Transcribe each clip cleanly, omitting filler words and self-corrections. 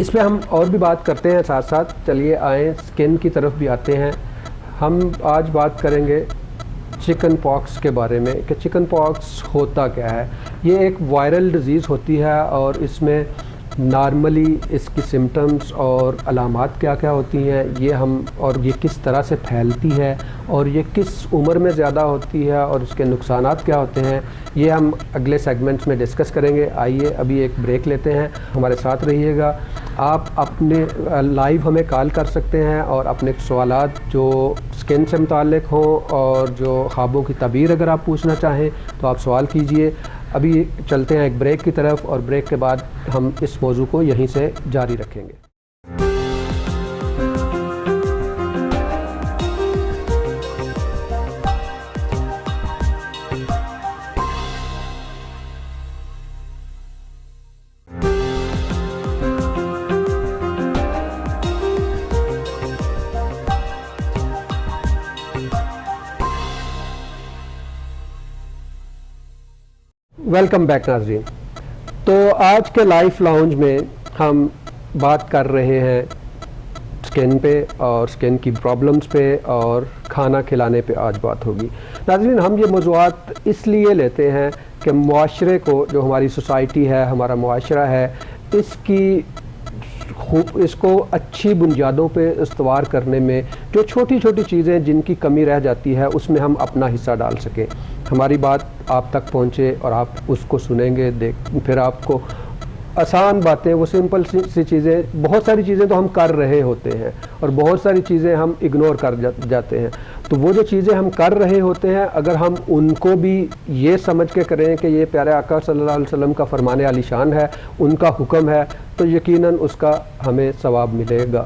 اس پہ ہم اور بھی بات کرتے ہیں ساتھ ساتھ. چلیے آئیں سکن کی طرف بھی آتے ہیں. ہم آج بات کریں گے چکن پاکس کے بارے میں کہ چکن پاکس ہوتا کیا ہے. یہ ایک وائرل ڈیزیز ہوتی ہے اور اس میں نارملی اس کی سمٹمز اور علامات کیا کیا ہوتی ہیں اور یہ کس طرح سے پھیلتی ہے اور یہ کس عمر میں زیادہ ہوتی ہے اور اس کے نقصانات کیا ہوتے ہیں، یہ ہم اگلے سیگمنٹس میں ڈسکس کریں گے. آئیے ابھی ایک بریک لیتے ہیں، ہمارے ساتھ رہیے گا. آپ اپنے لائیو ہمیں کال کر سکتے ہیں اور اپنے سوالات جو سکن سے متعلق ہوں اور جو خوابوں کی تعبیر اگر آپ پوچھنا چاہیں تو آپ سوال کیجئے. ابھی چلتے ہیں ایک بریک کی طرف اور بریک کے بعد ہم اس موضوع کو یہیں سے جاری رکھیں گے. ویلکم بیک ناظرین. تو آج کے لائف لاؤنج میں ہم بات کر رہے ہیں سکن پہ اور سکن کی پرابلمز پہ اور کھانا کھلانے پہ آج بات ہوگی. ناظرین ہم یہ موضوعات اس لیے لیتے ہیں کہ معاشرے کو، جو ہماری سوسائٹی ہے، ہمارا معاشرہ ہے، اس کو اچھی بنیادوں پہ استوار کرنے میں جو چھوٹی چھوٹی چیزیں جن کی کمی رہ جاتی ہے اس میں ہم اپنا حصہ ڈال سکیں. ہماری بات آپ تک پہنچے اور آپ اس کو سنیں گے، پھر آپ کو آسان باتیں، وہ سمپل سی چیزیں، بہت ساری چیزیں تو ہم کر رہے ہوتے ہیں اور بہت ساری چیزیں ہم اگنور کر جاتے ہیں. تو وہ جو چیزیں ہم کر رہے ہوتے ہیں اگر ہم ان کو بھی یہ سمجھ کے کریں کہ یہ پیارے آقا صلی اللہ علیہ وسلم کا فرمان عالی شان ہے، ان کا حکم ہے، تو یقیناً اس کا ہمیں ثواب ملے گا.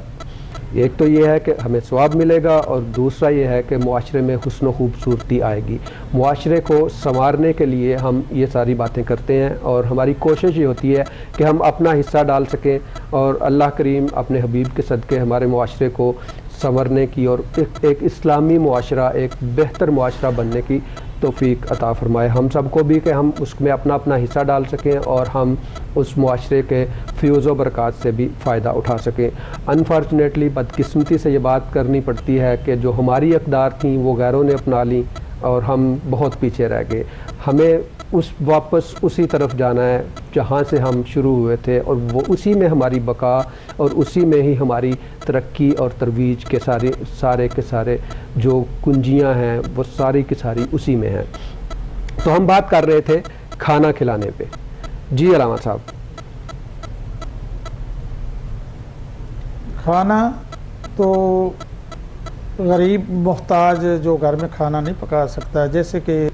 ایک تو یہ ہے کہ ہمیں ثواب ملے گا اور دوسرا یہ ہے کہ معاشرے میں حسن و خوبصورتی آئے گی. معاشرے کو سنوارنے کے لیے ہم یہ ساری باتیں کرتے ہیں اور ہماری کوشش یہ ہوتی ہے کہ ہم اپنا حصہ ڈال سکیں اور اللہ کریم اپنے حبیب کے صدقے ہمارے معاشرے کو سنورنے کی اور ایک اسلامی معاشرہ، ایک بہتر معاشرہ بننے کی توفیق عطا فرمائے ہم سب کو بھی، کہ ہم اس میں اپنا حصہ ڈال سکیں اور ہم اس معاشرے کے فیوز و برکات سے بھی فائدہ اٹھا سکیں. انفارچونیٹلی بدقسمتی سے یہ بات کرنی پڑتی ہے کہ جو ہماری اقدار تھیں وہ غیروں نے اپنا لیں اور ہم بہت پیچھے رہ گئے. ہمیں واپس اسی طرف جانا ہے جہاں سے ہم شروع ہوئے تھے اور وہ اسی میں ہماری بقا اور اسی میں ہی ہماری ترقی اور ترویج کے سارے کے سارے جو کنجیاں ہیں وہ ساری کی ساری اسی میں ہیں. تو ہم بات کر رہے تھے کھانا کھلانے پہ. جی علامہ صاحب. کھانا تو غریب محتاج جو گھر میں کھانا نہیں پکا سکتا، جیسے کہ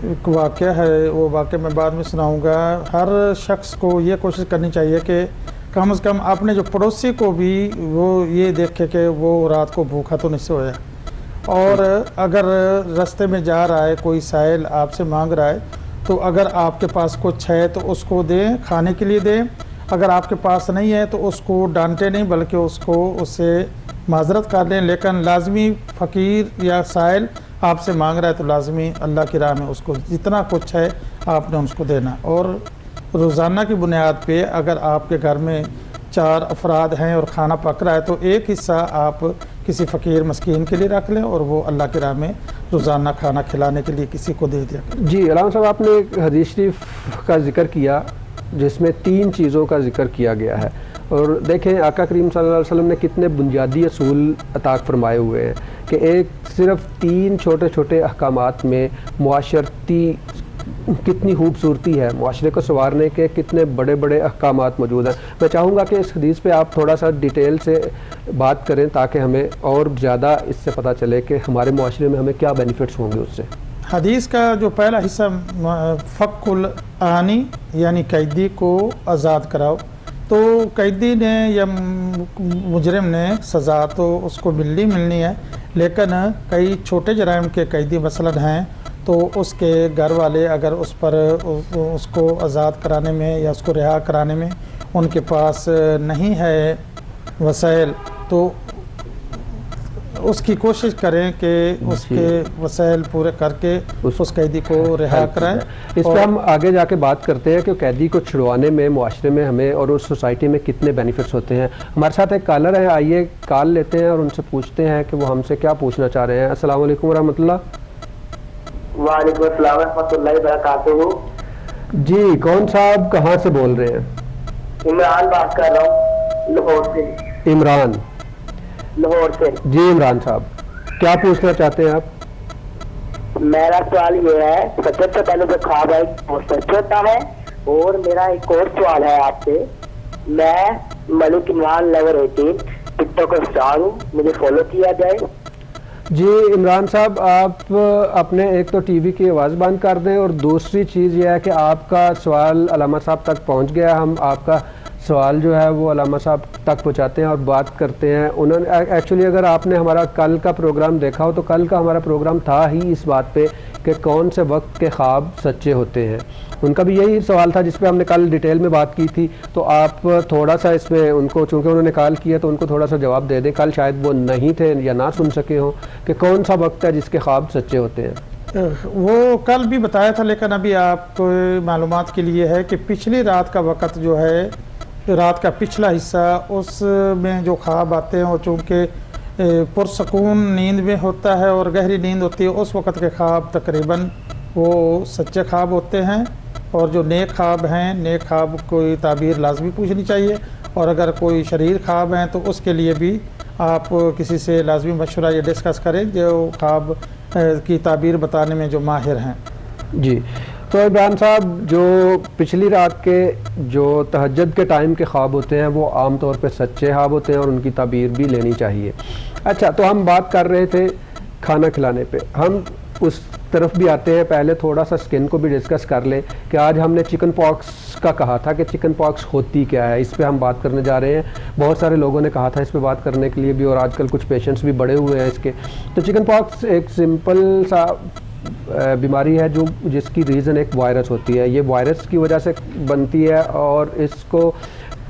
ایک واقعہ ہے، وہ واقعہ میں بعد میں سناؤں گا. ہر شخص کو یہ کوشش کرنی چاہیے کہ کم از کم اپنے جو پڑوسی کو بھی وہ یہ دیکھے کہ وہ رات کو بھوکا تو نہیں سویا، اور اگر راستے میں جا رہا ہے کوئی سائل آپ سے مانگ رہا ہے تو اگر آپ کے پاس کچھ ہے تو اس کو دیں، کھانے کے لیے دیں. اگر آپ کے پاس نہیں ہے تو اس کو ڈانٹے نہیں بلکہ اس سے معذرت کر لیں. لیکن لازمی فقیر یا سائل آپ سے مانگ رہا ہے تو لازمی اللہ کی راہ میں اس کو جتنا کچھ ہے آپ نے اس کو دینا. اور روزانہ کی بنیاد پہ اگر آپ کے گھر میں 4 افراد ہیں اور کھانا پک رہا ہے تو ایک حصہ آپ کسی فقیر مسکین کے لیے رکھ لیں اور وہ اللہ کی راہ میں روزانہ کھانا کھلانے کے لیے کسی کو دے دیا. جی علامہ صاحب، آپ نے ایک حدیث شریف کا ذکر کیا جس میں 3 چیزوں کا ذکر کیا گیا ہے، اور دیکھیں آقا کریم صلی اللہ علیہ وسلم نے کتنے بنیادی اصول عطا فرمائے ہوئے ہیں کہ ایک صرف 3 چھوٹے چھوٹے احکامات میں معاشرتی کتنی خوبصورتی ہے، معاشرے کو سنوارنے کے کتنے بڑے بڑے احکامات موجود ہیں. میں چاہوں گا کہ اس حدیث پہ آپ تھوڑا سا ڈیٹیل سے بات کریں تاکہ ہمیں اور زیادہ اس سے پتہ چلے کہ ہمارے معاشرے میں ہمیں کیا بینیفٹس ہوں گے اس سے. حدیث کا جو پہلا حصہ فک العانی یعنی قیدی کو آزاد کراؤ. تو قیدی نے یا مجرم نے سزا تو اس کو ملنی ہے، لیکن کئی چھوٹے جرائم کے قیدی مثلاً ہیں تو اس کے گھر والے اگر اس پر اس کو آزاد کرانے میں یا اس کو رہا کرانے میں ان کے پاس نہیں ہے وسائل تو اس کی کوشش کریں کہ اس کے وسائل پورے کر کے اس قیدی کو رہا کرائیں. اس پہ ہم آگے جا کے بات کرتے ہیں کہ قیدی کو چھڑوانے میں معاشرے میں ہمیں اور اس سوسائٹی میں کتنے بینیفٹس ہوتے ہیں. ہمارے ساتھ ایک کالر ہے, آئیے کال لیتے ہیں اور ان سے پوچھتے ہیں کہ وہ ہم سے کیا پوچھنا چاہ رہے ہیں. السلام علیکم ورحمۃ اللہ. وعلیکم السلام ورحمۃ اللہ وبرکاتہ. جی کون صاحب کہاں سے بول رہے ہیں؟ عمران بات کر رہا ہوں لاہور سے. عمران لاہور سے. جی عمران صاحب کیا پوچھنا چاہتے ہیں آپ؟ میرا سوال یہ ہے, سب سے پہلے جو خواب ہے وہ سچ ہوتا ہے, اور میرا ایک اور سوال ہے آپ سے. میں ملک عمران لور 18 ٹک ٹاک اسٹار ہوں, مجھے فالو کیا جائے. جی عمران صاحب آپ اپنے ایک تو ٹی وی کی آواز بند کر دیں, اور دوسری چیز یہ ہے کہ آپ کا سوال علامہ صاحب تک پہنچ گیا. ہم آپ کا سوال جو ہے وہ علامہ صاحب تک پہنچاتے ہیں اور بات کرتے ہیں. انہوں نے ایکچولی اگر آپ نے ہمارا کل کا پروگرام دیکھا ہو تو کل کا ہمارا پروگرام تھا ہی اس بات پہ کہ کون سے وقت کے خواب سچے ہوتے ہیں. ان کا بھی یہی سوال تھا جس پہ ہم نے کل ڈیٹیل میں بات کی تھی. تو آپ تھوڑا سا اس میں ان کو, چونکہ انہوں نے کال کیا تو ان کو تھوڑا سا جواب دے دیں. کل شاید وہ نہیں تھے یا نہ سن سکے ہوں کہ کون سا وقت ہے جس کے خواب سچے ہوتے ہیں. وہ کل بھی بتایا تھا, لیکن ابھی آپ کو معلومات کے لیے ہے کہ پچھلی رات کا وقت جو ہے, رات کا پچھلا حصہ, اس میں جو خواب آتے ہیں وہ چونکہ پرسکون نیند میں ہوتا ہے اور گہری نیند ہوتی ہے, اس وقت کے خواب تقریباً وہ سچے خواب ہوتے ہیں. اور جو نیک خواب ہیں, نیک خواب کوئی تعبیر لازمی پوچھنی چاہیے, اور اگر کوئی شریر خواب ہیں تو اس کے لیے بھی آپ کسی سے لازمی مشورہ یہ ڈسکس کریں جو خواب کی تعبیر بتانے میں جو ماہر ہیں. جی تو عمران صاحب جو پچھلی رات کے جو تہجد کے ٹائم کے خواب ہوتے ہیں وہ عام طور پہ سچے خواب ہوتے ہیں اور ان کی تعبیر بھی لینی چاہیے. اچھا تو ہم بات کر رہے تھے کھانا کھلانے پہ, ہم اس طرف بھی آتے ہیں. پہلے تھوڑا سا سکن کو بھی ڈسکس کر لیں کہ آج ہم نے چکن پاکس کا کہا تھا کہ چکن پاکس ہوتی کیا ہے, اس پہ ہم بات کرنے جا رہے ہیں. بہت سارے لوگوں نے کہا تھا اس پہ بات کرنے کے لیے بھی, اور آج کل کچھ پیشنٹس بھی بڑے ہوئے ہیں اس کے. تو چکن پاکس ایک سمپل سا بیماری ہے جو جس کی ریزن ایک وائرس ہوتی ہے. یہ وائرس کی وجہ سے بنتی ہے, اور اس کو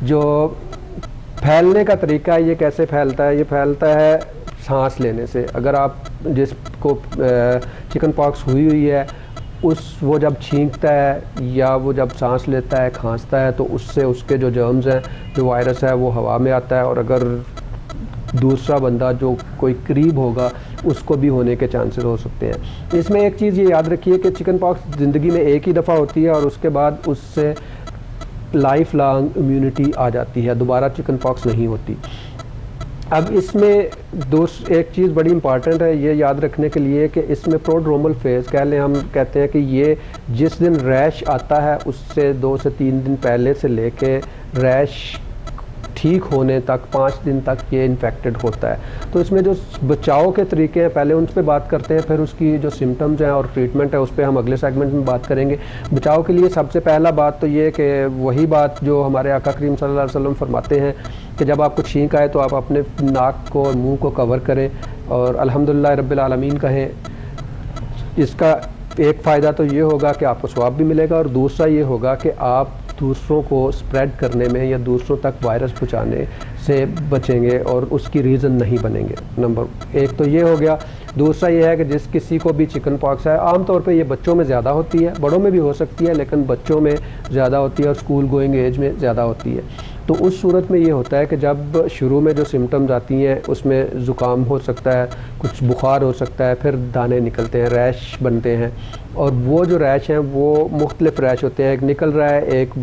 جو پھیلنے کا طریقہ ہے یہ کیسے پھیلتا ہے, یہ پھیلتا ہے سانس لینے سے. اگر آپ جس کو چکن پاکس ہوئی ہے وہ جب چھینکتا ہے یا وہ جب سانس لیتا ہے, کھانستا ہے, تو اس سے اس کے جو جرمز ہیں, جو وائرس ہے وہ ہوا میں آتا ہے, اور اگر دوسرا بندہ جو کوئی قریب ہوگا اس کو بھی ہونے کے چانسز ہو سکتے ہیں. اس میں ایک چیز یہ یاد رکھیے کہ چکن پاکس زندگی میں ایک ہی دفعہ ہوتی ہے, اور اس کے بعد اس سے لائف لانگ امیونٹی آ جاتی ہے, دوبارہ چکن پاکس نہیں ہوتی. اب اس میں ایک چیز بڑی امپارٹنٹ ہے یہ یاد رکھنے کے لیے کہ اس میں پروڈرومل فیز کہہ لیں, ہم کہتے ہیں کہ یہ جس دن ریش آتا ہے اس سے 2 سے 3 دن پہلے سے لے کے ریش ٹھیک ہونے تک 5 دن تک یہ انفیکٹڈ ہوتا ہے. تو اس میں جو بچاؤ کے طریقے ہیں پہلے ان پہ بات کرتے ہیں, پھر اس کی جو سمٹمز ہیں اور ٹریٹمنٹ ہے اس پہ ہم اگلے سیگمنٹ میں بات کریں گے. بچاؤ کے لیے سب سے پہلا بات تو یہ کہ وہی بات جو ہمارے آقا کریم صلی اللہ علیہ وسلم فرماتے ہیں کہ جب آپ کو چھینک آئے تو آپ اپنے ناک کو اور منہ کو کور کریں اور الحمدللہ رب العالمین کہیں. اس کا ایک فائدہ تو یہ ہوگا کہ آپ کو ثواب بھی ملے گا, اور دوسرا یہ ہوگا کہ آپ دوسروں کو سپریڈ کرنے میں یا دوسروں تک وائرس پہنچانے سے بچیں گے اور اس کی ریزن نہیں بنیں گے. نمبر ایک تو یہ ہو گیا. دوسرا یہ ہے کہ جس کسی کو بھی چکن پاکس ہے, عام طور پہ یہ بچوں میں زیادہ ہوتی ہے, بڑوں میں بھی ہو سکتی ہے لیکن بچوں میں زیادہ ہوتی ہے اور اسکول گوئنگ ایج میں زیادہ ہوتی ہے. تو اس صورت میں یہ ہوتا ہے کہ جب شروع میں جو سمٹمز آتی ہیں اس میں زکام ہو سکتا ہے, کچھ بخار ہو سکتا ہے, پھر دانے نکلتے ہیں, ریش بنتے ہیں, اور وہ جو ریش ہیں وہ مختلف ریش ہوتے ہیں. ایک نکل رہا ہے, ایک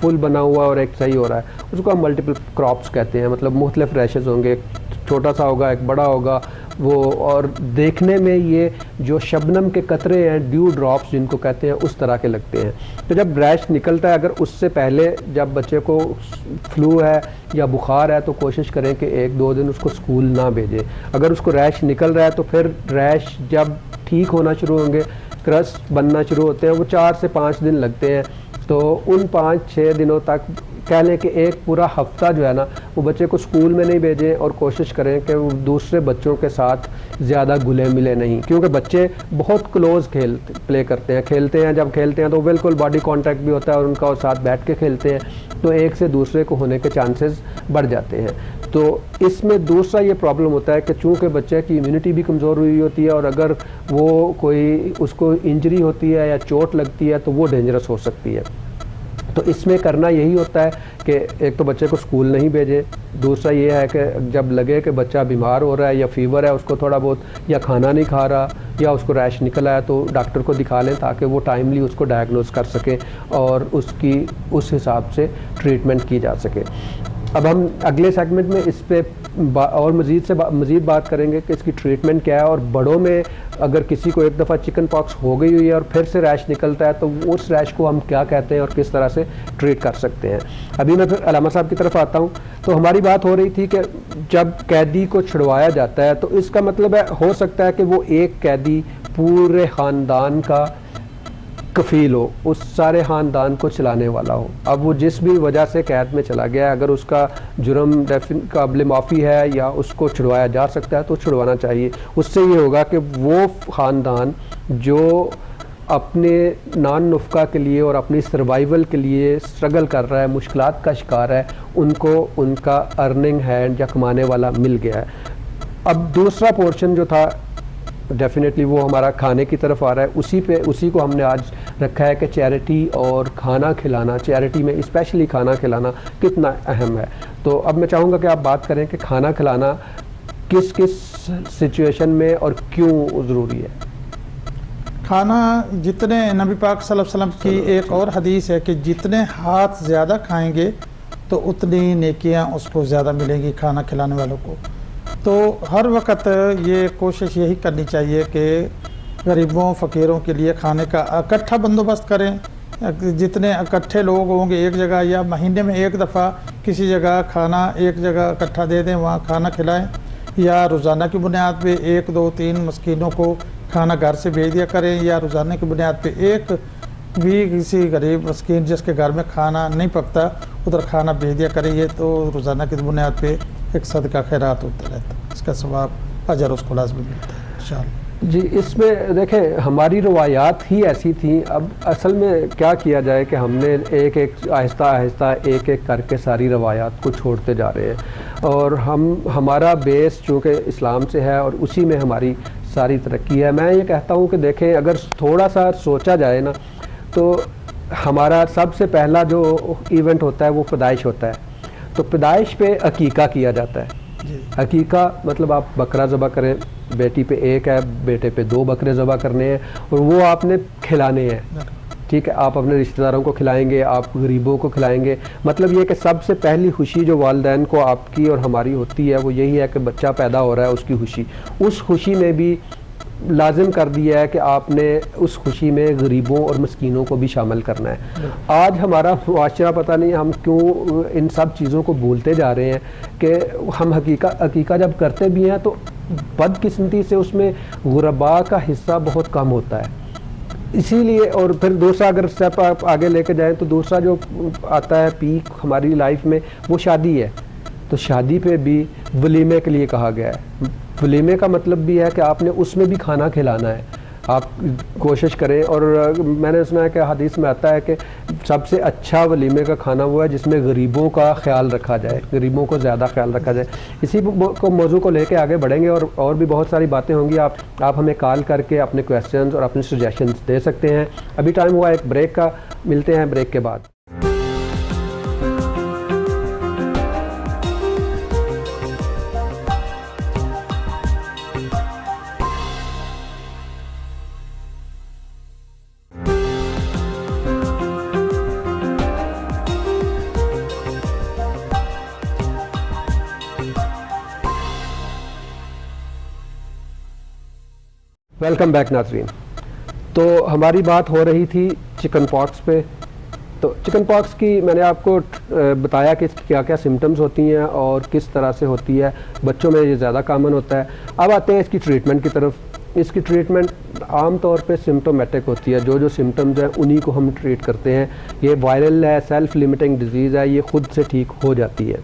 فل بنا ہوا اور ایک صحیح ہو رہا ہے, اس کو ہم ملٹیپل کراپس کہتے ہیں. مطلب مختلف ریشز ہوں گے, ایک چھوٹا سا ہوگا, ایک بڑا ہوگا وہ, اور دیکھنے میں یہ جو شبنم کے قطرے ہیں, ڈیو ڈراپس جن کو کہتے ہیں, اس طرح کے لگتے ہیں. تو جب ریش نکلتا ہے, اگر اس سے پہلے جب بچے کو فلو ہے یا بخار ہے تو کوشش کریں کہ 1-2 دن اس کو اسکول نہ بھیجیں. اگر اس کو ریش نکل رہا ہے تو پھر ریش جب ٹھیک ہونا شروع ہوں گے, کرس بننا شروع ہوتے ہیں, وہ 4 سے 5 دن لگتے ہیں. تو ان 5-6 دنوں تک کہہ لیں کہ ایک پورا ہفتہ جو ہے نا وہ بچے کو اسکول میں نہیں بھیجیں, اور کوشش کریں کہ وہ دوسرے بچوں کے ساتھ زیادہ گلے ملے نہیں, کیونکہ بچے بہت کلوز پلے کرتے ہیں, کھیلتے ہیں. جب کھیلتے ہیں تو بالکل باڈی کانٹیکٹ بھی ہوتا ہے اور ان کا ساتھ بیٹھ کے کھیلتے ہیں, تو ایک سے دوسرے کو ہونے کے چانسز بڑھ جاتے ہیں. تو اس میں دوسرا یہ پرابلم ہوتا ہے کہ چونکہ بچے کی امیونٹی بھی کمزور ہوئی ہوتی ہے، اور اگر وہ کوئی اس کو انجری ہوتی ہے یا چوٹ لگتی ہے تو وہ ڈینجرس ہو سکتی ہے. تو اس میں کرنا یہی ہوتا ہے کہ ایک تو بچے کو اسکول نہیں بھیجے، دوسرا یہ ہے کہ جب لگے کہ بچہ بیمار ہو رہا ہے یا فیور ہے اس کو تھوڑا بہت، یا کھانا نہیں کھا رہا یا اس کو ریش نکل آیا، تو ڈاکٹر کو دکھا لیں تاکہ وہ ٹائملی اس کو ڈائگنوز کر سکیں اور اس حساب سے ٹریٹمنٹ کی جا سکے. اب ہم اگلے سیگمنٹ میں اس پہ اور مزید بات کریں گے کہ اس کی ٹریٹمنٹ کیا ہے، اور بڑوں میں اگر کسی کو ایک دفعہ چکن پاکس ہو گئی ہوئی ہے اور پھر سے ریش نکلتا ہے تو اس ریش کو ہم کیا کہتے ہیں اور کس طرح سے ٹریٹ کر سکتے ہیں. ابھی میں پھر علامہ صاحب کی طرف آتا ہوں. تو ہماری بات ہو رہی تھی کہ جب قیدی کو چھڑوایا جاتا ہے تو اس کا مطلب ہو سکتا ہے کہ وہ ایک قیدی پورے خاندان کا کفیل ہو، اس سارے خاندان کو چلانے والا ہو. اب وہ جس بھی وجہ سے قید میں چلا گیا ہے، اگر اس کا جرم قابل معافی ہے یا اس کو چھڑوایا جا سکتا ہے تو چھڑوانا چاہیے. اس سے یہ ہوگا کہ وہ خاندان جو اپنے نان نفقہ کے لیے اور اپنی سروائیول کے لیے سٹرگل کر رہا ہے، مشکلات کا شکار ہے، ان کو ان کا ارننگ ہینڈ یا کمانے والا مل گیا ہے. اب دوسرا پورشن جو تھا ڈیفینیٹلی وہ ہمارا کھانے کی طرف آ رہا ہے. اسی کو ہم نے آج رکھا ہے کہ چیریٹی اور کھانا کھلانا، چیریٹی میں اسپیشلی کھانا کھلانا کتنا اہم ہے. تو اب میں چاہوں گا کہ آپ بات کریں کہ کھانا کھلانا کس کس سچویشن میں اور کیوں ضروری ہے. کھانا جتنے نبی پاک صلی اللہ علیہ وسلم کی ایک اور حدیث ہے کہ جتنے ہاتھ زیادہ کھائیں گے تو اتنی نیکیاں اس کو زیادہ ملیں گی کھانا کھلانے والوں کو. تو ہر وقت یہ کوشش یہی کرنی چاہیے کہ غریبوں فقیروں کے لیے کھانے کا اکٹھا بندوبست کریں. جتنے اکٹھے لوگ ہوں گے ایک جگہ، یا مہینے میں ایک دفعہ کسی جگہ کھانا ایک جگہ اکٹھا دے دیں، وہاں کھانا کھلائیں، یا روزانہ کی بنیاد پہ 1 2 3 مسکینوں کو کھانا گھر سے بھیج دیا کریں، یا روزانہ کی بنیاد پہ ایک بھی کسی غریب مسکین جس کے گھر میں کھانا نہیں پکتا ادھر کھانا بھیج دیا کریں. یہ تو روزانہ کی بنیاد پہ ایک صدقہ خیرات ہوتا رہتا ہے، اس کا ثواب اجر اس کو لازمی ملتا ہے انشاءاللہ. جی اس میں دیکھیں ہماری روایات ہی ایسی تھیں. اب اصل میں کیا کیا جائے کہ ہم نے ایک آہستہ آہستہ ایک کر کے ساری روایات کو چھوڑتے جا رہے ہیں، اور ہمارا بیس چونکہ اسلام سے ہے اور اسی میں ہماری ساری ترقی ہے. میں یہ کہتا ہوں کہ دیکھیں اگر تھوڑا سا سوچا جائے نا تو ہمارا سب سے پہلا جو ایونٹ ہوتا ہے وہ پیدائش ہوتا ہے. تو پیدائش پہ عقیقہ کیا جاتا ہے. عقیقہ مطلب آپ بکرا ذبح کریں، بیٹی پہ 1 ہے، بیٹے پہ 2 بکرے ذبح کرنے ہیں اور وہ آپ نے کھلانے ہیں. ٹھیک ہے، آپ اپنے رشتہ داروں کو کھلائیں گے، آپ غریبوں کو کھلائیں گے. مطلب یہ کہ سب سے پہلی خوشی جو والدین کو آپ کی اور ہماری ہوتی ہے وہ یہی ہے کہ بچہ پیدا ہو رہا ہے، اس کی خوشی. اس خوشی میں بھی لازم کر دیا ہے کہ آپ نے اس خوشی میں غریبوں اور مسکینوں کو بھی شامل کرنا ہے. آج ہمارا معاشرہ پتہ نہیں ہم کیوں ان سب چیزوں کو بھولتے جا رہے ہیں کہ ہم عقیقہ جب کرتے بھی ہیں تو بدقسمتی سے اس میں غرباء کا حصہ بہت کم ہوتا ہے. اسی لیے اور پھر دوسرا اگر اسٹیپ آپ آگے لے کے جائیں تو دوسرا جو آتا ہے پیک ہماری لائف میں وہ شادی ہے. تو شادی پہ بھی ولیمے کے لیے کہا گیا ہے. ولیمے کا مطلب بھی ہے کہ آپ نے اس میں بھی کھانا کھلانا ہے. آپ کوشش کریں، اور میں نے سنا ہے کہ حدیث میں آتا ہے کہ سب سے اچھا ولیمے کا کھانا وہ ہے جس میں غریبوں کا خیال رکھا جائے، غریبوں کو زیادہ خیال رکھا جائے. اسی موضوع کو لے کے آگے بڑھیں گے اور بھی بہت ساری باتیں ہوں گی. آپ ہمیں کال کر کے اپنے کویسچنز اور اپنے سجیشنز دے سکتے ہیں. ابھی ٹائم ہوا ایک بریک کا، ملتے ہیں بریک کے بعد. ویلکم بیک ناظرین. تو ہماری بات ہو رہی تھی چکن پاکس پہ. تو چکن پاکس کی میں نے آپ کو بتایا کہ کیا کیا سمٹمز ہوتی ہیں اور کس طرح سے ہوتی ہے. بچوں میں یہ زیادہ کامن ہوتا ہے. اب آتے ہیں اس کی ٹریٹمنٹ کی طرف. اس کی ٹریٹمنٹ عام طور پہ سمٹومیٹک ہوتی ہے. جو سمٹمز ہیں انہی کو ہم ٹریٹ کرتے ہیں. یہ وائرل ہے، سیلف لیمیٹنگ ڈیزیز ہے، یہ خود سے ٹھیک ہو جاتی ہے.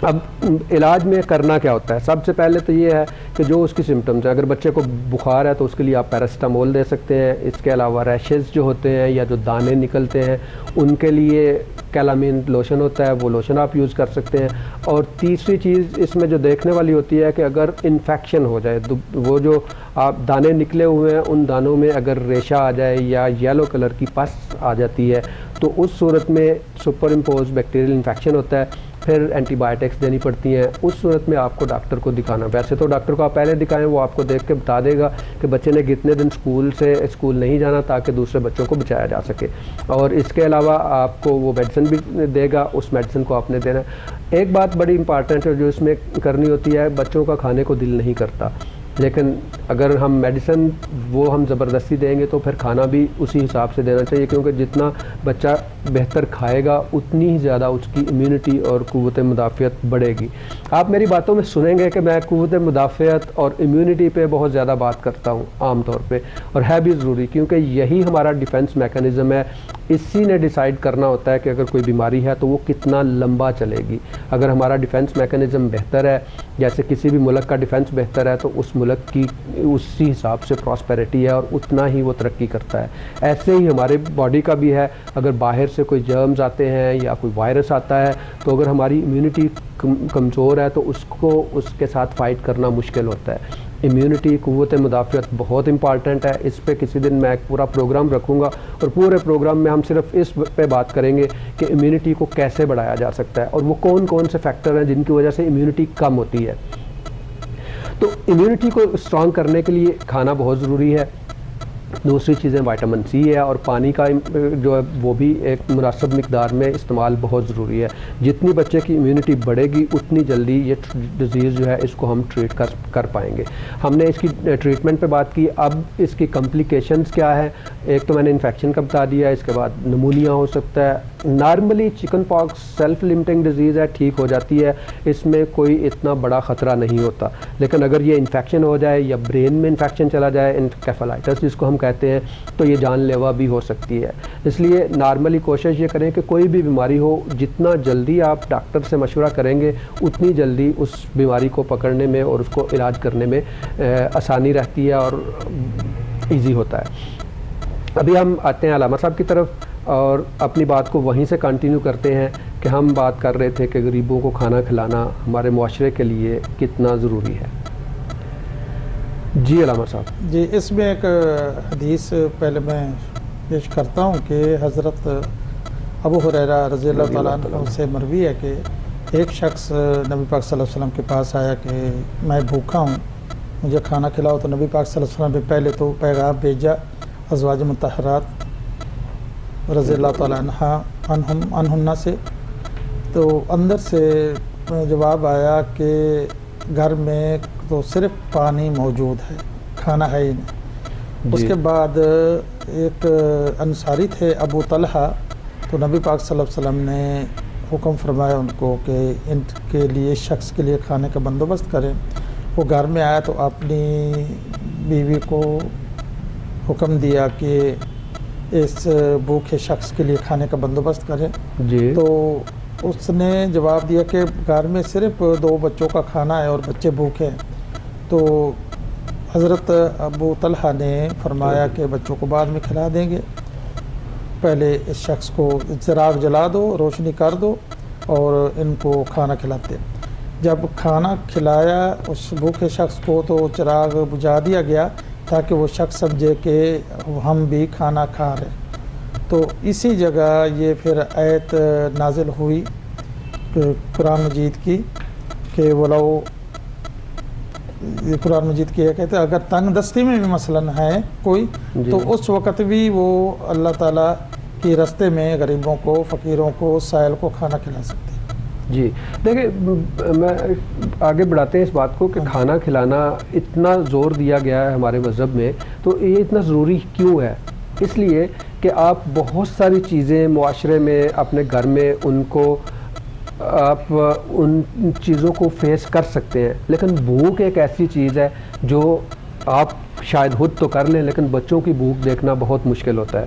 اب علاج میں کرنا کیا ہوتا ہے؟ سب سے پہلے تو یہ ہے کہ جو اس کی سمٹمز ہیں، اگر بچے کو بخار ہے تو اس کے لیے آپ پیراسٹامول دے سکتے ہیں. اس کے علاوہ ریشز جو ہوتے ہیں یا جو دانے نکلتے ہیں ان کے لیے کیلامین لوشن ہوتا ہے، وہ لوشن آپ یوز کر سکتے ہیں. اور تیسری چیز اس میں جو دیکھنے والی ہوتی ہے کہ اگر انفیکشن ہو جائے، وہ جو آپ دانے نکلے ہوئے ہیں ان دانوں میں اگر ریشہ آ جائے یا یلو کلر کی پس آ جاتی ہے تو اس صورت میں سپر امپوز بیکٹیریل انفیکشن ہوتا ہے، پھر اینٹی بائیوٹکس دینی پڑتی ہیں. اس صورت میں آپ کو ڈاکٹر کو دکھانا. ویسے تو ڈاکٹر کو آپ پہلے دکھائیں، وہ آپ کو دیکھ کے بتا دے گا کہ بچے نے کتنے دن اسکول نہیں جانا تاکہ دوسرے بچوں کو بچایا جا سکے. اور اس کے علاوہ آپ کو وہ میڈیسن بھی دے گا، اس میڈیسن کو آپ نے دینا ہے. ایک بات بڑی امپارٹنٹ ہے جو اس میں کرنی ہوتی ہے، بچوں کا کھانے کو دل نہیں کرتا، لیکن اگر ہم میڈیسن وہ ہم زبردستی دیں گے تو پھر کھانا بھی اسی حساب سے دینا چاہیے، کیونکہ جتنا بچہ بہتر کھائے گا اتنی ہی زیادہ اس کی امیونٹی اور قوت مدافعت بڑھے گی. آپ میری باتوں میں سنیں گے کہ میں قوت مدافعت اور امیونٹی پہ بہت زیادہ بات کرتا ہوں عام طور پہ، اور ہے بھی ضروری، کیونکہ یہی ہمارا ڈیفنس میکانزم ہے. اسی نے ڈیسائیڈ کرنا ہوتا ہے کہ اگر کوئی بیماری ہے تو وہ کتنا لمبا چلے گی. اگر ہمارا ڈیفنس میکانزم بہتر ہے، جیسے کسی بھی ملک کا ڈیفنس بہتر ہے، تو اس ملک کی اسی حساب سے پراسپیرٹی ہے اور اتنا ہی وہ ترقی کرتا ہے. ایسے ہی ہمارے باڈی کا بھی ہے. اگر باہر سے کوئی جرمز آتے ہیں یا کوئی وائرس آتا ہے تو اگر ہماری امیونٹی کمزور ہے تو اس کو اس کے ساتھ فائٹ کرنا مشکل ہوتا ہے. امیونٹی، قوت مدافعت بہت امپارٹنٹ ہے. اس پہ کسی دن میں ایک پورا پروگرام رکھوں گا اور پورے پروگرام میں ہم صرف اس پہ بات کریں گے کہ امیونٹی کو کیسے بڑھایا جا سکتا ہے اور وہ کون کون سے فیکٹر ہیں جن کی وجہ سے امیونٹی کم ہوتی ہے. تو امیونٹی کو اسٹرانگ کرنے کے لیے کھانا بہت ضروری ہے. دوسری چیزیں وائٹامن سی ہے اور پانی کا جو ہے وہ بھی ایک مناسب مقدار میں استعمال بہت ضروری ہے. جتنی بچے کی امیونٹی بڑھے گی اتنی جلدی یہ ڈیزیز جو ہے اس کو ہم ٹریٹ کر پائیں گے. ہم نے اس کی ٹریٹمنٹ پہ بات کی. اب اس کی کمپلیکیشنز کیا ہے؟ ایک تو میں نے انفیکشن کا بتا دیا، اس کے بعد نمونیا ہو سکتا ہے. Normally chicken pox self limiting disease ہے، ٹھیک ہو جاتی ہے، اس میں کوئی اتنا بڑا خطرہ نہیں ہوتا. لیکن اگر یہ انفیکشن ہو جائے یا برین میں انفیکشن چلا جائے، انکیفلائٹس جس کو ہم کہتے ہیں، تو یہ جان لیوا بھی ہو سکتی ہے. اس لیے نارملی کوشش یہ کریں کہ کوئی بھی بیماری ہو، جتنا جلدی آپ ڈاکٹر سے مشورہ کریں گے اتنی جلدی اس بیماری کو پکڑنے میں اور اس کو علاج کرنے میں آسانی رہتی ہے اور ایزی ہوتا ہے. ابھی ہم آتے ہیں علامہ صاحب کی طرف اور اپنی بات کو وہیں سے کنٹینیو کرتے ہیں کہ ہم بات کر رہے تھے کہ غریبوں کو کھانا کھلانا ہمارے معاشرے کے لیے کتنا ضروری ہے. جی علامہ صاحب. جی، اس میں ایک حدیث پہلے میں پیش کرتا ہوں کہ حضرت ابو ہریرہ رضی اللہ تعالیٰ عنہ سے مروی ہے کہ ایک شخص نبی پاک صلی اللہ علیہ وسلم کے پاس آیا کہ میں بھوکا ہوں، مجھے کھانا کھلاؤ. تو نبی پاک صلی اللہ علیہ وسلم نے پہلے تو پیغام بھیجا ازواج مطہرات رضی اللہ تعالیٰ عنہن سے. تو اندر سے جواب آیا کہ گھر میں تو صرف پانی موجود ہے، کھانا ہے ہی نہیں. اس کے بعد ایک انصاری تھے ابو طلحہ، تو نبی پاک صلی اللہ علیہ وسلم نے حکم فرمایا ان کو کہ ان کے لیے شخص کے لیے کھانے کا بندوبست کریں. وہ گھر میں آیا تو اپنی بیوی کو حکم دیا کہ اس بھوکے شخص کے لیے کھانے کا بندوبست کریں. جی. تو اس نے جواب دیا کہ گھر میں صرف 2 بچوں کا کھانا ہے اور بچے بھوکے ہیں. تو حضرت ابو طلحہ نے فرمایا کہ بچوں کو بعد میں کھلا دیں گے، پہلے اس شخص کو چراغ جلا دو، روشنی کر دو اور ان کو کھانا کھلاتے. جب کھانا کھلایا اس بھوکے شخص کو تو چراغ بجھا دیا گیا تاکہ وہ شخص سمجھے کہ ہم بھی کھانا کھا رہے. تو اسی جگہ یہ پھر آیت نازل ہوئی قرآن مجید کی کہ ولو، قرآن مجید کی ہے کہتے ہیں اگر تنگ دستی میں بھی مثلاً ہے کوئی تو اس وقت بھی وہ اللہ تعالیٰ کی راستے میں غریبوں کو، فقیروں کو، سائل کو کھانا کھلا سکتے ہیں. جی دیکھیں، میں آگے بڑھاتے ہیں اس بات کو کہ کھانا کھلانا اتنا زور دیا گیا ہے ہمارے مذہب میں، تو یہ اتنا ضروری کیوں ہے؟ اس لیے کہ آپ بہت ساری چیزیں معاشرے میں اپنے گھر میں ان کو آپ ان چیزوں کو فیس کر سکتے ہیں، لیکن بھوک ایک ایسی چیز ہے جو آپ شاید خود تو کر لیں لیکن بچوں کی بھوک دیکھنا بہت مشکل ہوتا ہے.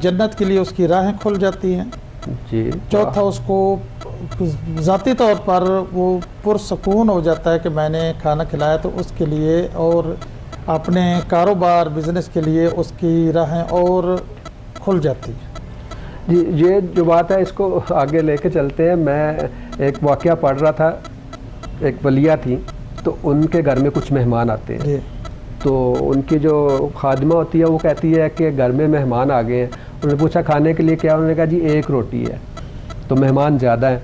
جنت کے لیے اس کی راہیں کھل جاتی ہیں، جی، چوتھا اس کو ذاتی طور پر وہ پرسکون ہو جاتا ہے کہ میں نے کھانا کھلایا تو اس کے لیے، اور اپنے کاروبار بزنس کے لیے اس کی راہیں اور کھل جاتی ہیں۔ جی، یہ جو بات ہے اس کو آگے لے کے چلتے ہیں۔ میں ایک واقعہ پڑھ رہا تھا، ایک ولیہ تھی، تو ان کے گھر میں کچھ مہمان آتے ہیں، جی تو ان کی جو خادمہ ہوتی ہے وہ کہتی ہے کہ گھر میں مہمان آ گئے ہیں۔ انہوں نے پوچھا کھانے کے لیے کیا؟ انہوں نے کہا جی ایک روٹی ہے، تو مہمان زیادہ ہیں۔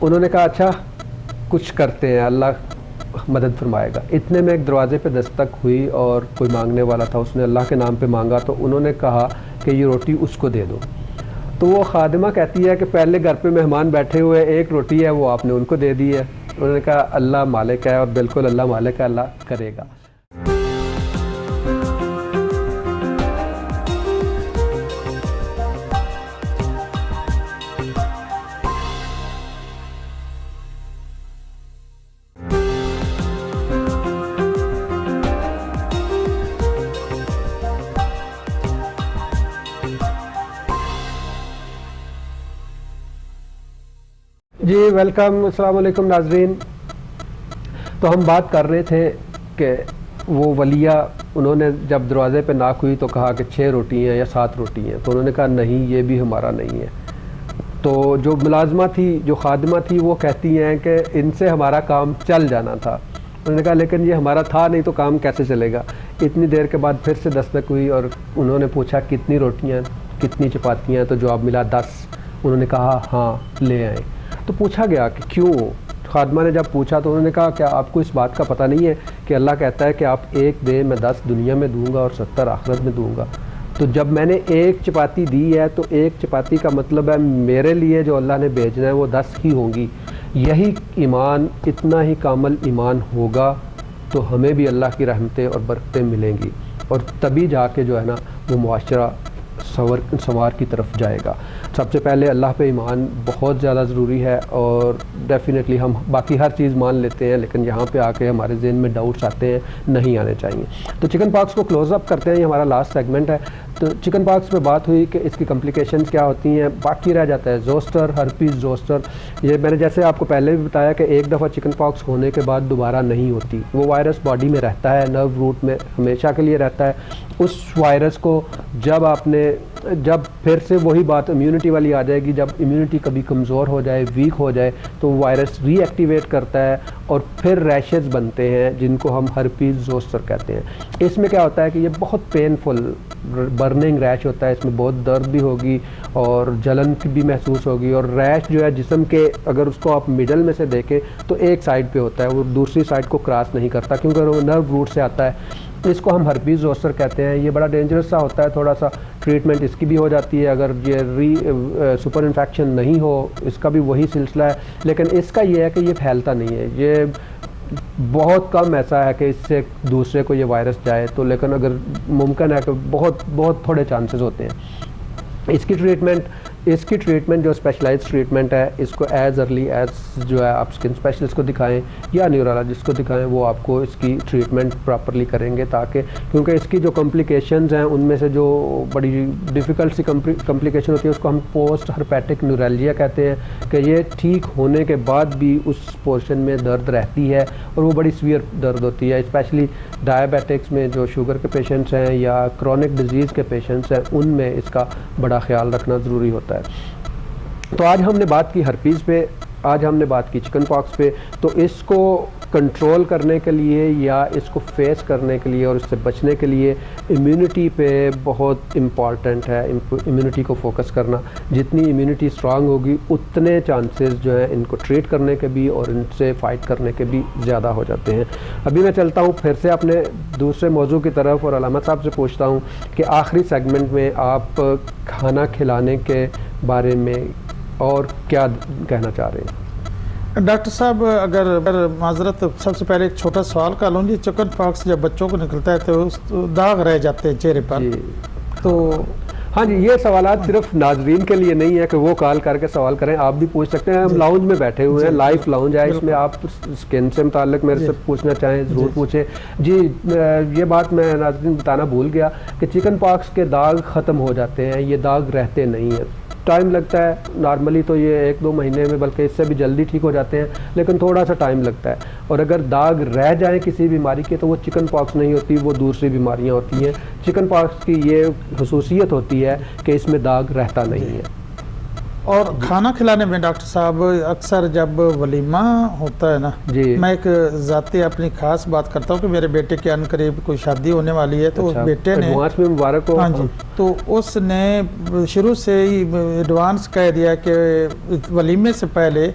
انہوں نے کہا اچھا کچھ کرتے ہیں، اللہ مدد فرمائے گا۔ اتنے میں ایک دروازے پہ دستک ہوئی اور کوئی مانگنے والا تھا، اس نے اللہ کے نام پہ مانگا، تو انہوں نے کہا کہ یہ روٹی اس کو دے دو۔ تو وہ خادمہ کہتی ہے کہ پہلے گھر پہ مہمان بیٹھے ہوئے، ایک روٹی ہے وہ آپ نے ان کو دے دی ہے۔ انہوں نے کہا اللہ مالک ہے، اور بالکل اللہ مالک ہے، اللہ کرے گا۔ جی ویلکم، السلام علیکم ناظرین۔ تو ہم بات کر رہے تھے کہ وہ ولیہ، انہوں نے جب دروازے پہ ناک ہوئی تو کہا کہ 6 روٹی ہیں یا 7 روٹی ہیں، تو انہوں نے کہا نہیں یہ بھی ہمارا نہیں ہے۔ تو جو ملازمہ تھی، جو خادمہ تھی، وہ کہتی ہیں کہ ان سے ہمارا کام چل جانا تھا۔ انہوں نے کہا لیکن یہ ہمارا تھا نہیں تو کام کیسے چلے گا؟ اتنی دیر کے بعد پھر سے دستک ہوئی اور انہوں نے پوچھا کتنی روٹیاں، کتنی چپاتیاں؟ تو جواب ملا 10۔ انہوں نے کہا ہاں لے آئیں۔ تو پوچھا گیا کہ کیوں؟ خادمہ نے جب پوچھا تو انہوں نے کہا کیا آپ کو اس بات کا پتہ نہیں ہے کہ اللہ کہتا ہے کہ آپ 1 دیں میں 10 دنیا میں دوں گا اور 70 آخرت میں دوں گا۔ تو جب میں نے 1 چپاتی دی ہے تو 1 چپاتی کا مطلب ہے میرے لیے جو اللہ نے بھیجنا ہے وہ 10 ہی ہوں گی۔ یہی ایمان، اتنا ہی کامل ایمان ہوگا تو ہمیں بھی اللہ کی رحمتیں اور برکتیں ملیں گی، اور تبھی جا کے جو ہے نا وہ معاشرہ سنوار کی طرف جائے گا۔ سب سے پہلے اللہ پہ ایمان بہت زیادہ ضروری ہے، اور ڈیفینیٹلی ہم باقی ہر چیز مان لیتے ہیں، لیکن یہاں پہ آ کے ہمارے ذہن میں ڈاؤٹس آتے ہیں، نہیں آنے چاہیے۔ تو چکن پاکس کو کلوز اپ کرتے ہیں، یہ ہمارا لاسٹ سیگمنٹ ہے۔ تو چکن پاکس میں بات ہوئی کہ اس کی کمپلیکیشنز کیا ہوتی ہیں، باقی رہ جاتا ہے زوسٹر، ہرپیز زوسٹر۔ یہ میں نے جیسے آپ کو پہلے بھی بتایا کہ ایک دفعہ چکن پاکس ہونے کے بعد دوبارہ نہیں ہوتی، وہ وائرس باڈی میں رہتا ہے، نرو روٹ میں ہمیشہ کے لیے رہتا ہے۔ اس وائرس کو جب پھر سے وہی بات امیونٹی والی آ جائے گی، جب امیونٹی کبھی کمزور ہو جائے، ویک ہو جائے، تو وائرس ری ایکٹیویٹ کرتا ہے اور پھر ریشز بنتے ہیں جن کو ہم ہرپیز زوسٹر کہتے ہیں۔ اس میں کیا ہوتا ہے کہ یہ بہت پینفل برننگ ریش ہوتا ہے، اس میں بہت درد بھی ہوگی اور جلن بھی محسوس ہوگی، اور ریش جو ہے جسم کے اگر اس کو آپ مڈل میں سے دیکھیں تو ایک سائڈ پہ ہوتا ہے، وہ دوسری سائڈ کو کراس نہیں کرتا کیونکہ وہ نرو روٹ سے آتا ہے۔ اس کو ہم ہرپیز زوسٹر کہتے ہیں۔ یہ بڑا ڈینجرس سا ہوتا ہے، تھوڑا سا ٹریٹمنٹ اس کی بھی ہو جاتی ہے اگر یہ سپر انفیکشن نہیں ہو، اس کا بھی وہی سلسلہ ہے، لیکن اس کا یہ ہے کہ یہ پھیلتا نہیں ہے، یہ بہت کم ایسا ہے کہ اس سے دوسرے کو یہ وائرس جائے، تو لیکن اگر ممکن ہے کہ بہت بہت تھوڑے چانسز ہوتے ہیں۔ اس کی ٹریٹمنٹ جو اسپیشلائز ٹریٹمنٹ ہے، اس کو ایز ارلی ایز جو ہے آپ اسکن اسپیشلسٹ کو دکھائیں یا نیورولوجسٹ کو دکھائیں، وہ آپ کو اس کی ٹریٹمنٹ پراپرلی کریں گے، تاکہ کیونکہ اس کی جو کمپلیکیشنز ہیں ان میں سے جو بڑی ڈیفیکلٹ سی کمپلیکیشن ہوتی ہے اس کو ہم پوسٹ ہرپیٹک نیورالجیا کہتے ہیں، کہ یہ ٹھیک ہونے کے بعد بھی اس پورشن میں درد رہتی ہے اور وہ بڑی سویئر درد ہوتی ہے، اسپیشلی ڈائبیٹکس میں جو شوگر کے پیشنٹس ہیں یا کرونک ڈیزیز کے پیشنٹس ہیں، ان میں اس کا بڑا خیال رکھنا ضروری ہوتا ہے۔ تو آج ہم نے بات کی ہرپیز پہ، آج ہم نے بات کی چکن پاکس پہ۔ تو اس کو کنٹرول کرنے کے لیے یا اس کو فیس کرنے کے لیے اور اس سے بچنے کے لیے امیونٹی پہ بہت امپورٹنٹ ہے، امیونٹی کو فوکس کرنا۔ جتنی امیونٹی اسٹرانگ ہوگی اتنے چانسز جو ہیں ان کو ٹریٹ کرنے کے بھی اور ان سے فائٹ کرنے کے بھی زیادہ ہو جاتے ہیں۔ ابھی میں چلتا ہوں پھر سے اپنے دوسرے موضوع کی طرف اور علامہ صاحب سے پوچھتا ہوں کہ آخری سیگمنٹ میں آپ کھانا کھلانے کے بارے میں اور کیا کہنا چاہ رہے ہیں؟ ڈاکٹر صاحب اگر معذرت سب سے پہلے ایک چھوٹا سوال کر لوں جی، چکن پاکس جب بچوں کو نکلتا ہے تو داغ رہ جاتے ہیں چہرے پر، جی تو ہاں جی، یہ سوالات صرف ناظرین کے لیے نہیں ہے کہ وہ کال کر کے سوال کریں، آپ بھی پوچھ سکتے ہیں. ہم لاؤنج میں بیٹھے ہوئے ہیں، لائف لاؤنج ہے، اس میں آپ اسکن سے متعلق میرے سے پوچھنا چاہیں ضرور پوچھیں. جی یہ بات میں ناظرین بتانا بھول گیا کہ چکن پاکس کے داغ ختم ہو جاتے ہیں، یہ داغ رہتے نہیں ہیں. ٹائم لگتا ہے، نارملی تو یہ 1-2 مہینے میں بلکہ اس سے بھی جلدی ٹھیک ہو جاتے ہیں، لیکن تھوڑا سا ٹائم لگتا ہے. اور اگر داغ رہ جائیں کسی بیماری کے تو وہ چکن پاکس نہیں ہوتی، وہ دوسری بیماریاں ہوتی ہیں. چکن پاکس کی یہ خصوصیت ہوتی ہے کہ اس میں داغ رہتا نہیں ہے. اور کھانا کھلانے میں ڈاکٹر صاحب اکثر جب ولیمہ ہوتا ہے نا، جی میں ایک ذاتی اپنی خاص بات کرتا ہوں کہ میرے بیٹے کے ان قریب کوئی شادی ہونے والی ہے، تو اس بیٹے نے ایڈوانس میں مبارک ہو. ہاں جی، تو اس نے شروع سے ہی ایڈوانس کہہ دیا کہ ولیمے سے پہلے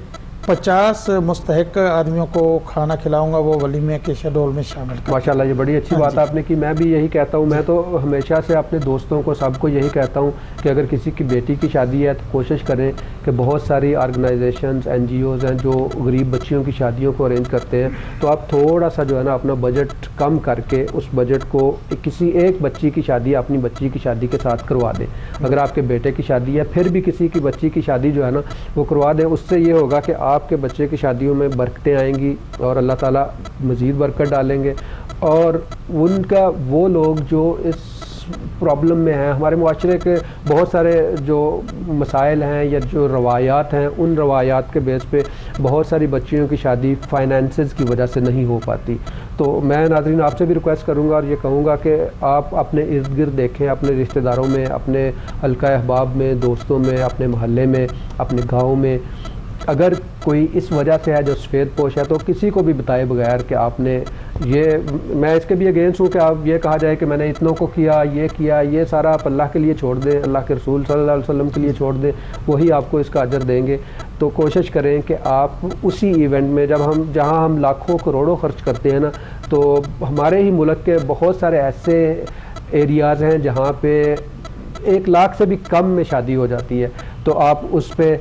50 مستحق آدمیوں کو کھانا کھلاؤں گا، وہ ولیمے کے شیڈول میں شامل کر. ماشاءاللہ، یہ بڑی اچھی بات آپ نے کی. میں بھی یہی کہتا ہوں، میں تو ہمیشہ سے اپنے دوستوں کو سب کو یہی کہتا ہوں کہ اگر کسی کی بیٹی کی شادی ہے تو کوشش کریں کہ بہت ساری آرگنائزیشنز NGOز ہیں جو غریب بچیوں کی شادیوں کو ارینج کرتے ہیں، تو آپ تھوڑا سا جو ہے نا اپنا بجٹ کم کر کے اس بجٹ کو کسی ایک بچی کی شادی اپنی بچی کی شادی کے ساتھ کروا دیں. اگر آپ کے بیٹے کی شادی ہے پھر بھی کسی کی بچی کی شادی جو ہے نا وہ کروا دیں. اس سے یہ ہوگا کہ آپ کے بچے کی شادیوں میں برکتیں آئیں گی اور اللہ تعالیٰ مزید برکت ڈالیں گے. اور ان کا وہ لوگ جو اس پرابلم میں ہیں، ہمارے معاشرے کے بہت سارے جو مسائل ہیں یا جو روایات ہیں، ان روایات کے بیس پہ بہت ساری بچیوں کی شادی فائنینسز کی وجہ سے نہیں ہو پاتی. تو میں ناظرین آپ سے بھی ریکویسٹ کروں گا اور یہ کہوں گا کہ آپ اپنے ارد گرد دیکھیں، اپنے رشتہ داروں میں، اپنے حلقہ احباب میں، دوستوں میں، اپنے محلے میں، اپنے گاؤں میں اگر کوئی اس وجہ سے ہے جو سفید پوش ہے تو کسی کو بھی بتائے بغیر کہ آپ نے یہ، میں اس کے بھی اگینسٹ ہوں کہ آپ یہ کہا جائے کہ میں نے اتنوں کو کیا، یہ سارا آپ اللہ کے لیے چھوڑ دیں، اللہ کے رسول صلی اللہ علیہ وسلم کے لیے چھوڑ دیں، وہی آپ کو اس کا اجر دیں گے. تو کوشش کریں کہ آپ اسی ایونٹ میں جہاں ہم لاکھوں کروڑوں خرچ کرتے ہیں نا، تو ہمارے ہی ملک کے بہت سارے ایسے ایریاز ہیں جہاں پہ 1 لاکھ سے بھی کم میں شادی ہو جاتی ہے. تو آپ اس پہ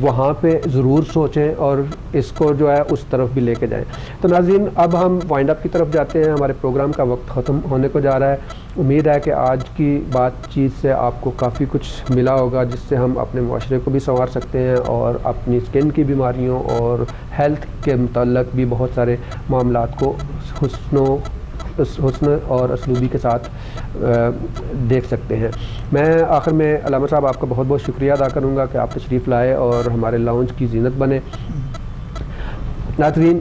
وہاں پہ ضرور سوچیں اور اس کو جو ہے اس طرف بھی لے کے جائیں. تو ناظرین اب ہم وائنڈ اپ کی طرف جاتے ہیں، ہمارے پروگرام کا وقت ختم ہونے کو جا رہا ہے. امید ہے کہ آج کی بات چیت سے آپ کو کافی کچھ ملا ہوگا جس سے ہم اپنے معاشرے کو بھی سنوار سکتے ہیں اور اپنی اسکن کی بیماریوں اور ہیلتھ کے متعلق بھی بہت سارے معاملات کو حسن اور اسلوبی کے ساتھ دیکھ سکتے ہیں. میں آخر میں علامہ صاحب آپ کا بہت بہت شکریہ ادا کروں گا کہ آپ تشریف لائے اور ہمارے لاؤنج کی زینت بنے. ناظرین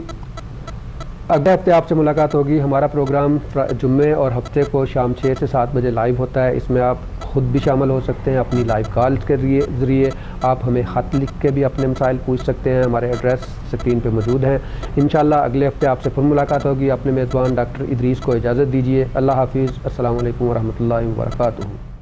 اگلے ہفتے آپ سے ملاقات ہوگی. ہمارا پروگرام جمعے اور ہفتے کو شام 6 سے 7 بجے لائیو ہوتا ہے. اس میں آپ خود بھی شامل ہو سکتے ہیں اپنی لائیو کالز کے ذریعے. آپ ہمیں خط لکھ کے بھی اپنے مسائل پوچھ سکتے ہیں. ہمارے ایڈریس اسکرین پہ موجود ہیں. انشاءاللہ اگلے ہفتے آپ سے پھر ملاقات ہوگی. اپنے میزبان ڈاکٹر ادریس کو اجازت دیجیے. اللہ حافظ. السلام علیکم ورحمۃ اللہ وبرکاتہ.